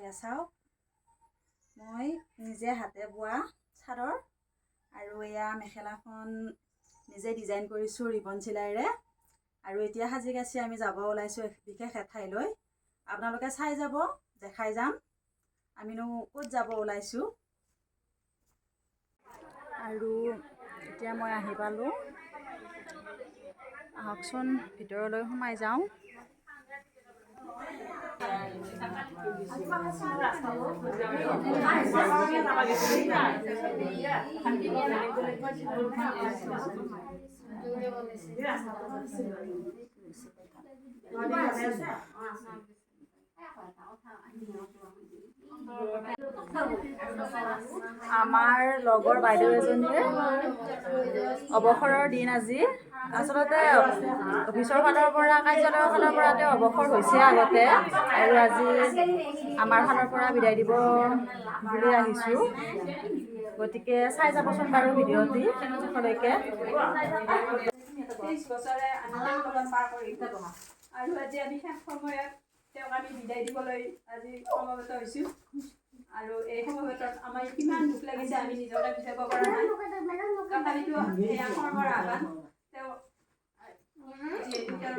এয়া চাওক মই নিজে হাতে বোৱা চাদৰ আৰু এয়া মেখেলাখন নিজে ডিজাইন কৰিছোঁ ৰিবন চিলাইৰে। আৰু এতিয়া সাজি কাচি আমি যাব ওলাইছোঁ বিশেষ এঠাইলৈ। আপোনালোকে চাই যাব, দেখাই যাম আমিনো ক'ত যাব ওলাইছোঁ। আৰু এতিয়া মই আহি পালোঁ, আহকচোন ভিতৰলৈ সোমাই যাওঁ। আমাৰ লগৰ বাইদেউ এজনীৰ অৱসৰৰ দিন আজি। আচলতে অফিচৰ ফালৰ পৰা, কাৰ্যালয়ৰ ফালৰ পৰা তেওঁ অৱসৰ হৈছে আগতে, আৰু আজি আমাৰ ফালৰ পৰা বিদায় দিব বুলি আহিছোঁ। গতিকে চাই যাবচোন বাৰু ভিডিঅ'টি শেষলৈকে। 23 বছৰে আন্দোলন পাৰ কৰি আৰু আজি আমি শেষ সময়ত তেওঁক আমি বিদায় দিবলৈ আজি সমবেত হৈছোঁ। আৰু এই সমবেতত আমাৰ কিমান দুখ লাগিছে আমি নিজকে বুজাব পৰা নাই। তথাপিতো এয়া কৰ্মৰ আহ্বান। তেওঁ যিহেতু তেওঁৰ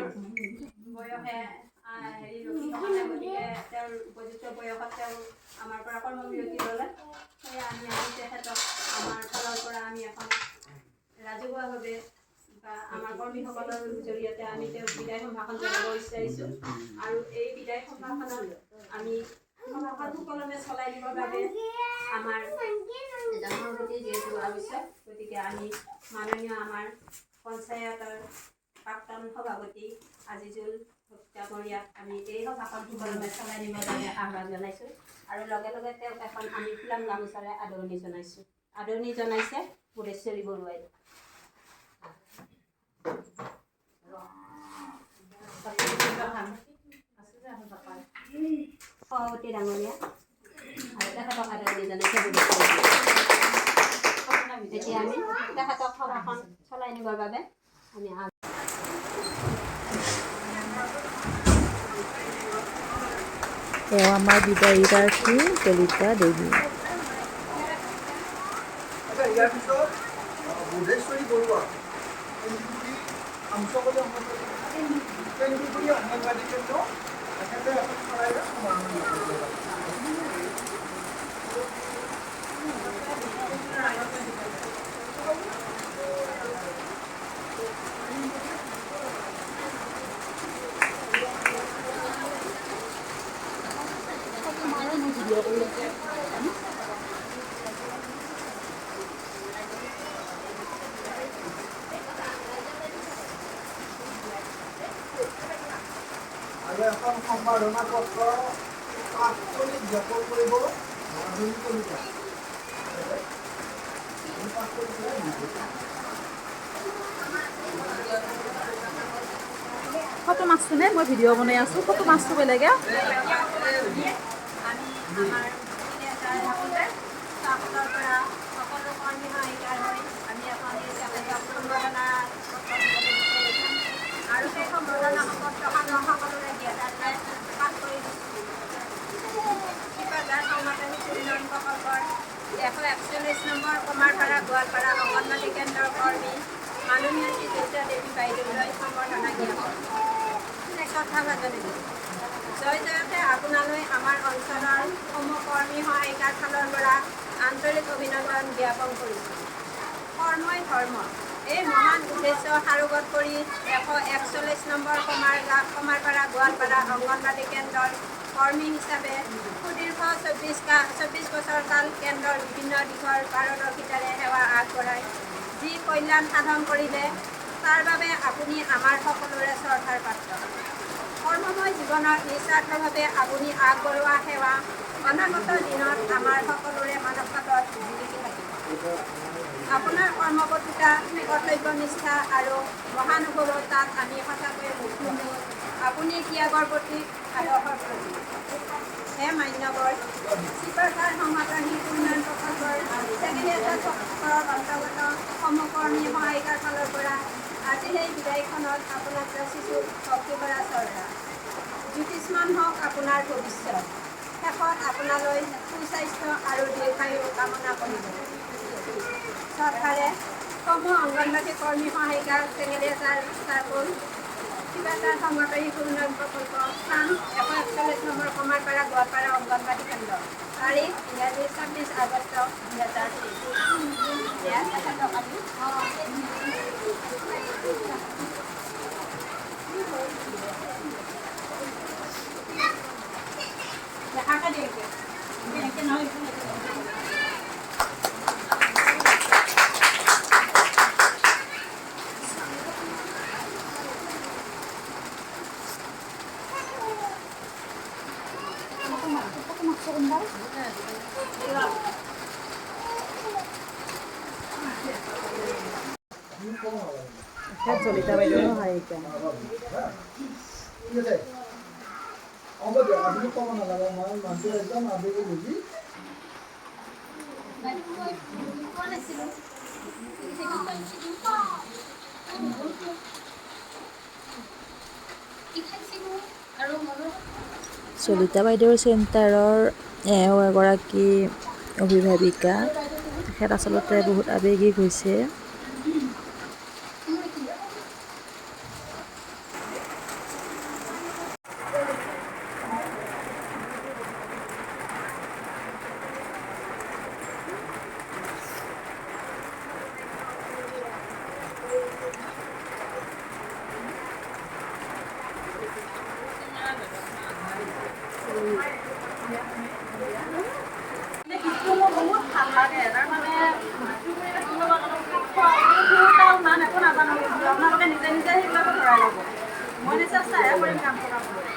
বয়সে ৰখি থকা নাই, গতিকে তেওঁৰ উপযুক্ত বয়সত তেওঁ আমাৰ পৰা কৰ্মবিৰতি ল'লে। সেয়ে আমি তেখেতক আমাৰ ফালৰ পৰা আমি এখন ৰাজহুৱাভাৱে বা আমাৰ কৰ্মীসকলৰ জৰিয়তে আমি তেওঁক বিদায় সম্ভাষণ জনাব বিচাৰিছোঁ। আৰু এই বিদায় সম্ভাষণত আমি সভাখন সুকলমে চলাই দিবৰ বাবে আমাৰ জন্মৰ প্ৰতি যিহেতু আৱশ্যক, গতিকে আমি মাননীয় আমাৰ পঞ্চায়তৰ প্ৰাক্তন সভাপতি আজিজুল ভট্টাচাৰ্যক আমি এই সভাখন সুকলমে চলাই নিবৰ বাবে আহ্বান জনাইছোঁ। আৰু লগে লগে তেওঁক এখন আমি ফুলাম গামোচাৰে আদৰণি জনাইছোঁ। আদৰণি জনাইছে ভুৱনেশ্বৰী বৰুৱাই। সভাপতি ডাঙৰীয়া আৰু তেখেতক আদৰণি জনাইছে। এতিয়া আমি তেখেতক সভাখন চলাই নিবৰ বাবে আমি তেওঁ আমাৰ বিদায়ীগৰাকী কলিতা দেৱী। ইয়াৰ পিছত ভুৱনেশ্বৰী বৰুৱা অংগনবাদী কেন্দ্ৰ তেখেতে এখন চৰাইৰে আৰু এখন সম্বৰ্ধনা পত্ৰ তাৎক্ষণিক জ্ঞাপন কৰিব ফটো মাছটোনে মই ভিডিঅ' বনাই আছোঁ, ফটো মাছটো বেলেগে। সকলো কৰ্মী সহায়িকাৰ হৈ আমি এখন সম্বৰ্ধনা আৰু সেই সম্বৰ্ধনা পত্ৰখন সকলোৰে জ্ঞাতাৰ্থে পাঠ কৰি দিছোঁ। শিপাজাৰ সমাজনী উন্নয়ন প্ৰকল্পৰ 141 নম্বৰ কমাৰপাৰা গোৱালপাৰা অংগনবাদী কেন্দ্ৰৰ কৰ্মী মাননীয় শ্ৰী কলিতা দেৱী বাইদেউলৈ সম্বৰ্ধনা জ্ঞাপন শ্ৰদ্ধাভাজনী জয় জয়তে আপোনালৈ আমাৰ অঞ্চলৰ সমকৰ্মী সহায়িকাৰ ফালৰ পৰা আন্তৰিক অভিনন্দন জ্ঞাপন কৰিছোঁ। কৰ্মই ধৰ্ম এই মহান উদ্দেশ্য সাৰোগত কৰি 141 নম্বৰ কমাৰপাৰা গোৱালপাৰা অংগনবাদী কেন্দ্ৰৰ কৰ্মী হিচাপে সুদীৰ্ঘ 24 বছৰ কাল কেন্দ্ৰৰ বিভিন্ন দিশৰ পাৰদৰ্শিতাৰে সেৱা আগবঢ়াই যি কল্যাণ সাধন কৰিলে তাৰ বাবে আপুনি আমাৰ সকলোৰে শ্ৰদ্ধাৰ পাত্ৰ। কৰ্মময় জীৱনত নিস্বাৰ্থভাৱে আপুনি আগবঢ়োৱা সেৱা অনাগত দিনত আমাৰ সকলোৰে মানসপটত জিলিকি থাকিব। আপোনাৰ কৰ্মপটুতা, কৰ্তব্যনিষ্ঠা আৰু মহানুভৱতাত আমি সঁচাকৈয়ে মুগ্ধ। আপুনি ত্যাগৰ প্ৰতি আদৰ্শৰ প্ৰতি। হে মান্যবৰ, শিপাজাৰ সংহতনী উন্নয়ন প্ৰকল্পৰ ছেক্ৰেটাৰিয়েটৰ অন্তৰ্গত সমকৰ্মী সহায়িকাৰ ফালৰ পৰা আজি এই বিদায়খনত আপোনাক যাচিছোঁ ভক্তি কৰা শ্ৰদ্ধা। জ্যোতিষ্মান হওক আপোনাৰ ভৱিষ্যত। শেষত আপোনালৈ সুস্বাস্থ্য আৰু দীৰ্ঘায়ু কামনা কৰিলোঁ। চৰকাৰে সমূহ অংগনবাড়ী কৰ্মী সহায়িকা চাৰ্কুল ঠিকাদাৰ সমবায়িক উন্নয়ন প্ৰকল্প স্থান 141 নম্বৰ কমাৰপাৰা গোৱালপাৰা অংগনবাড়ী কেন্দ্ৰ তাৰিখ ইংৰাজী 26 আগষ্ট 2023। জলিতা বাইদেউ সহায়িকা ঠিক আছে হ'ব দিয়ক আপুনি ক'ব নালাগে মই মানুহটো একদম আবেগি বুজি চলিতা বাইদেউৰ চেণ্টাৰৰ এগৰাকী অভিভাৱিকা, তেখেত আচলতে বহুত আৱেগিক হৈছে। বহুত ভাল লাগে তাৰমানে মান একো নাজানো আপোনালোকে নিজে নিজে সেইবিলাকো ভৰাই ল'ব মই চেষ্টাহে কৰিম কাম কৰাবলৈ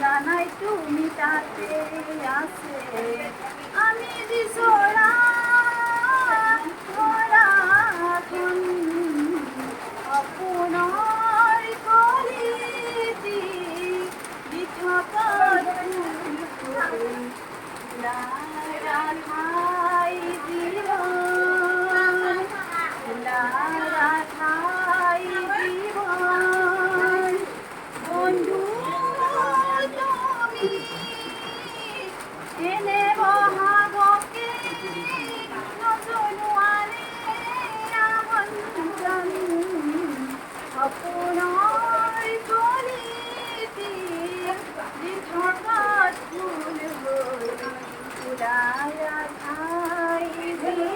জানাই তুমি তাতে আছে আমি বিচৰা আপোনাৰ কলিতি ৰাধাই জীবন বন্ধু তুমি এনে বহাগকে নজনোৱাৰে আমন্ত্ৰণ সপোনৰ কলিতে দিঠকত ফুল হৈ ওলাই ৰাধাই জীৱন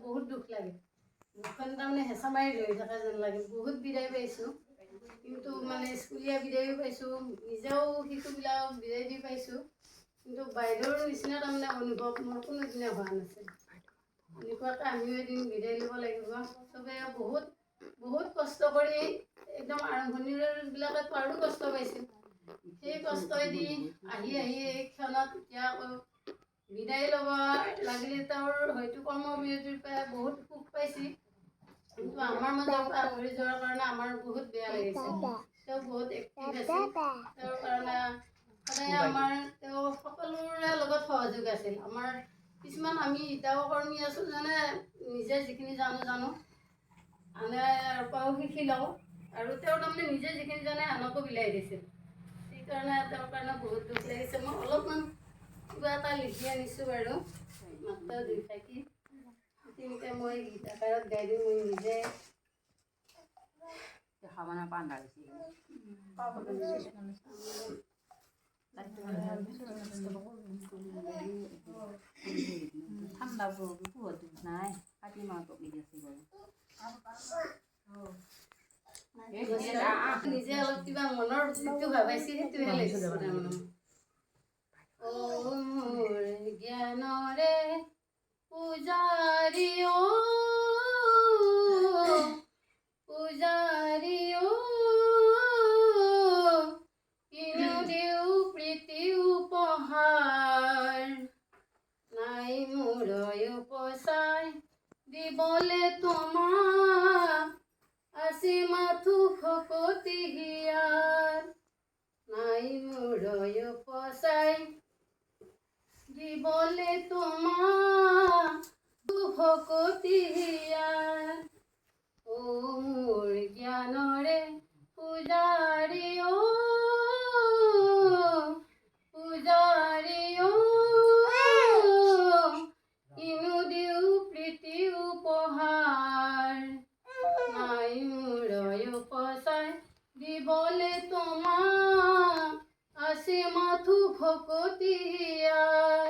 বহুত দুখ লাগে মুখখন তাৰমানে হেঁচা মাৰি ধৰি থকা যেন লাগে বহুত বিদায় পাইছোঁ কিন্তু মানে স্কুলীয়া বিদায়ো পাইছোঁ নিজেও শিশুবিলাকক বিদায় দি পাইছোঁ কিন্তু বাইদেউৰ নিচিনা তাৰমানে অনুভৱ মোৰ কোনোদিনে হোৱা নাছিল এনেকুৱাকৈ আমিও এদিন বিদায় ল'ব লাগিব চবে বহুত বহুত কষ্ট কৰি একদম আৰম্ভণিবিলাকত আৰু কষ্ট পাইছোঁ সেই কষ্টইদি আহি এই ক্ষণত এতিয়া আকৌ বিদায় ল'ব লাগিলে তেওঁৰ হয়তো কৰ্মবিৰতিৰ পৰা বহুত সুখ পাইছে কিন্তু আমাৰ মাজৰ পৰা আঁতৰি যোৱাৰ কাৰণে আমাৰ বহুত বেয়া লাগিছে তেওঁ বহুত এক্টিভ আছিল তেওঁৰ কাৰণে সদায় আমাৰ তেওঁ সকলোৰে লগত সহযোগ আছিল আমাৰ কিছুমান আমি এতিয়াও কৰ্মী আছোঁ যেনে নিজে যিখিনি জানো আনে পৰাও শিকি লওঁ আৰু তেওঁ তাৰমানে নিজে যিখিনি জানে আনকো বিলাই দিছিল সেইকাৰণে তেওঁৰ কাৰণে বহুত দুখ লাগিছে মই অলপমান কিবা এটা লিখি আনিছোঁ বাৰু মাত্ৰ 2 ফাকি তেনেকৈ মই গীত আকাৰত গাই দিওঁ মই নিজে খাবানা পাণ্ডা ঠাণ্ডা নাই কাটি মাহটো বিদেশী নিজে অলপ কিবা মনৰ যিটো ভাবাইছে সেইটোহে লাগিছে তাৰমানে মোৰ জ্ঞানৰে পূজাৰী কিনো দিও প্ৰীতি উপহাৰ নাই মোৰ উপচাই দিবলে তোমাক আছে মাথো ভকতি হিয়াৰ নাই মোৰ উপচাই দিবলে তোমাক ভকতি হিয়াৰ ও মোৰ জ্ঞানৰে পূজাৰী কিনো দিও প্ৰীতি উপহাৰ নাই মোৰ উপচাই দিবলে তোমাক আছে মাথো ভকতি হিয়াৰ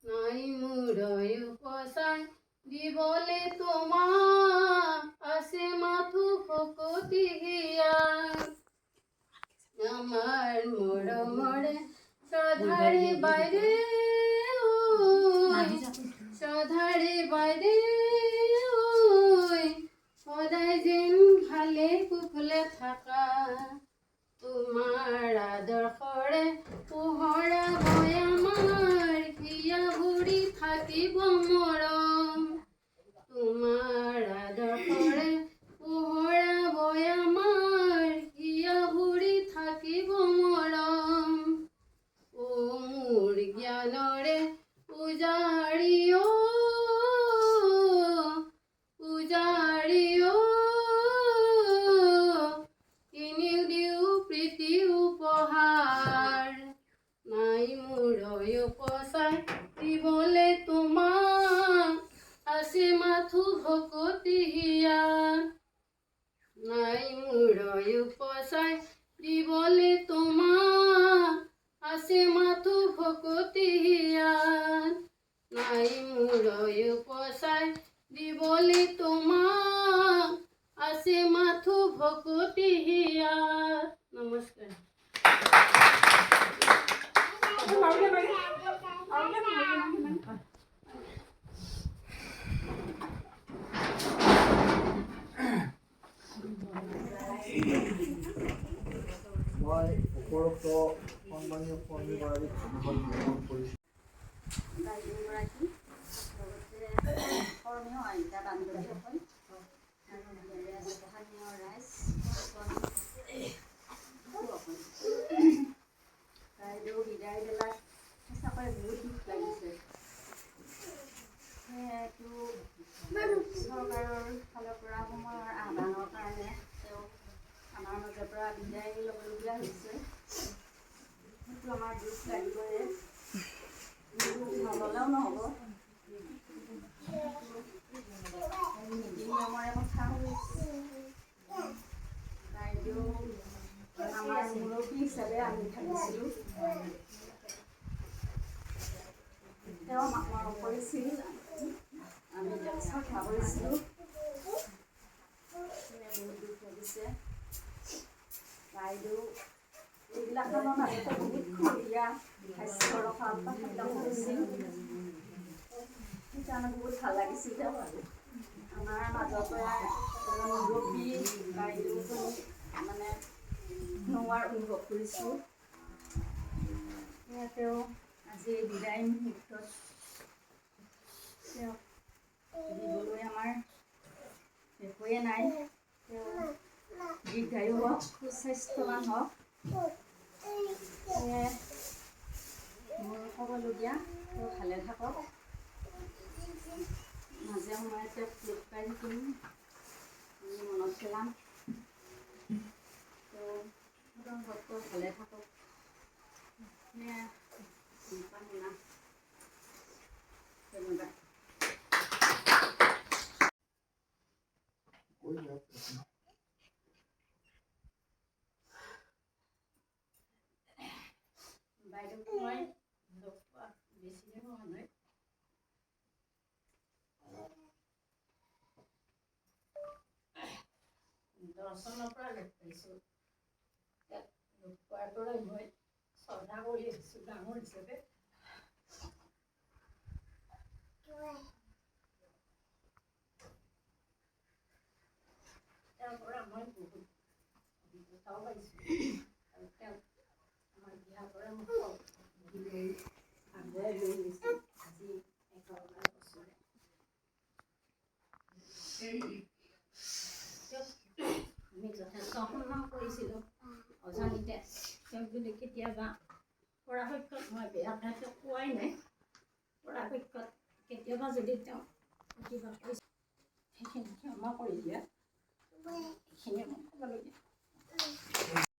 নাই মোৰ উপচাই দিবলে তোমাক আছে মাথো ভকতি হিয়াৰ আমাৰ মৰমৰে শ্ৰদ্ধাৰে বাইৰে সদায় যেন ভালে কুশলে থাকা তোমাৰ আদৰ্শৰে পোহৰা হয় আমাৰ হিয়া ভৰি থাকিব মৰম তোমাৰ আদৰ্শৰে পোহৰা হয় উপচাই দিবলৈ তোমাক আছে মাথো ভকতি হিয়াত নাই মোৰ উপচাই দিবলৈ তোমাক আছে মাথো ভকতি হিয়াত। নমস্কাৰ। মই উপৰোক্ত সন্মানীয় কৰ্মীগৰাকীক ধন্যবাদ জ্ঞাপন কৰিছোঁ। বাইদেউগৰাকী লগতে কৰ্মীয় আহিতা বান্ধৱীসকল আৰু স্থানীয় ৰাইজ বাইদেউ বিদায় বেলাত সঁচাকৈ বহুত দুখ লাগিছে। সেইটো চৰকাৰৰ ফালৰ পৰা সময়ৰ আহ্বানৰ কাৰণে তেওঁ আমাৰ মাজৰ পৰা বিদায় ল'বলগীয়া হৈছে। সেইটো আমাৰ দুখ লাগিবই, নল'লেও নহ'ব। নীতি নিয়মৰে কথা বাইদেউ আমাৰ মুৰব্বী হিচাপে আমি থাকিছিলোঁ। তেওঁ আমাক মৰম কৰিছিল, আমি তেওঁক শ্ৰদ্ধা কৰিছিলোঁ। বহুত দুখ লাগিছে। বাইদেউ এইবিলাক কামৰ মাজতে বহুত খৰীয়া হাস্য ৰসা উৎপাদন কৰিছিল। সেইকাৰণে বহুত ভাল লাগিছিল তেওঁ। আমাৰ মাজৰ পৰা মুৰব্বী বাইদেউজনী মানে নোহোৱাৰ অনুভৱ কৰিছোঁ। তেওঁ আজি বিদায় মুহূৰ্তত তেওঁক দিবলৈ আমাৰ একোৱে নাই। তেওঁ দীৰ্ঘায়ু হওক, সুস্বাস্থ্যৱান হওক। মোৰ ক'বলগীয়া তেওঁ ভালে থাকক, মাজে সময়ে তেওঁক লগ পাই থাকিম, মনত পেলাম। তেওঁ সদা ভালে থাকক। ধন্যবাদ। বাইদেউক মই লগ পোৱা বেছি দিন হোৱা নাই। দৰ্শনৰ পৰা লগ পাইছোঁ। ইয়াত লগ পোৱাৰ পৰাই মই শ্ৰদ্ধা কৰি আহিছোঁ ডাঙৰ হিচাপে। তেওঁৰ পৰা মই বহুত অভিজ্ঞতাও পাইছোঁ আৰু তেওঁ আমাৰ দিহাৰ পৰা মোক লৈ আগুৱাই লৈ গৈছে আজি 11 বছৰে। আমি যথেষ্ট সন্মান কৰিছিলোঁ অজানিতে। তেওঁক যদি কেতিয়াবা পৰাপক্ষত মই বেয়াকৈ তেওঁক কোৱাই নাই, পৰাপক্ষত কেতিয়াবা যদি তেওঁ কিবা কৰিছে সেইখিনি ক্ষমা কৰি দিয়া। এইখিনিয়ে মই ক'বলগীয়া।